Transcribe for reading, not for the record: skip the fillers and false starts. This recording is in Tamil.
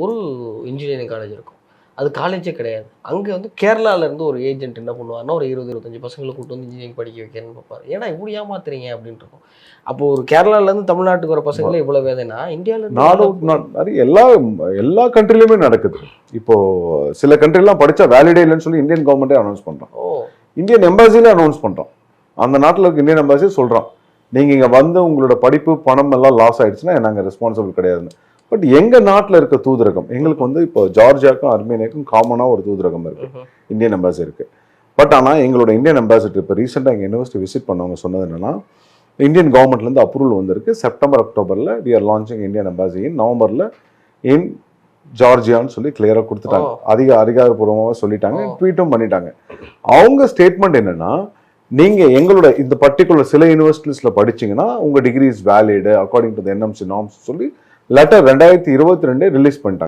ஒரு இன்ஜினியரிங் காலேஜ் இருக்கும். அது காலேஜே கிடையாது. அங்கே வந்து கேரளாவிலேருந்து ஒரு ஏஜென்ட் என்ன பண்ணுவார்னா, ஒரு 20-25 பசங்களை கூட்டு வந்து இன்ஜினியரிங் படிக்க வைக்கிறேன்னு பார்ப்பார். ஏன்னா இப்படி ஏமாத்துறீங்க அப்படின்ட்டு இருக்கும். அப்போ ஒரு கேரளாவிலேருந்து தமிழ்நாட்டுக்கு வர பசங்களே இவ்வளோ வேதனா, இந்தியாவிலேருந்து எல்லா கண்ட்ரிலையுமே நடக்குது. இப்போ சில கண்ட்ரிலாம் படிச்சா வேலிடே இல்லைன்னு சொல்லி இந்தியன் கவர்மெண்டே அனௌன்ஸ் பண்றோம். இந்தியன் எம்பாசில அனௌன்ஸ் பண்றோம். அந்த நாட்டில் இருக்க இந்தியன் எம்பாசி சொல்றோம், நீங்க இங்க வந்து உங்களோட படிப்பு பணம் எல்லாம் லாஸ் ஆயிடுச்சுன்னா நாங்க ரெஸ்பான்சிபிள் கிடையாதுன்னு. பட் எங்க நாட்டில் இருக்க தூதரகம், எங்களுக்கு வந்து இப்போ ஜார்ஜியாக்கும் அர்மேனியாக்கும் காமனா ஒரு தூதரகம் இருக்கு, இந்தியன் எம்பாசி இருக்கு. பட் ஆனா எங்களோட இந்தியன் அம்பாசிடர் இப்போ ரீசெண்டாக எங்கள் யூனிவர்சிட்டி விசிட் பண்ணவங்க சொன்னது என்னன்னா, இந்தியன் கவர்மெண்ட்லேருந்து அப்ரூவல் வந்திருக்கு. செப்டம்பர் அக்டோபரில் we are launching Indian embassy in நவம்பரில் இன் ஜார்ஜியான்னு சொல்லி கிளியராக கொடுத்துட்டாங்க. அதிகாரப்பூர்வமாக சொல்லிட்டாங்க, ட்வீட்டும் பண்ணிட்டாங்க. அவங்க ஸ்டேட்மெண்ட் என்னன்னா, நீங்க எங்களோட இந்த பர்டிகுலர் சில யூனிவர்சிட்டிஸ்ல படிச்சீங்கன்னா உங்க degree is valid according to the NMC norms சொல்லி லெட்டர் 2022 ரிலீஸ் பண்ணிட்டாங்க.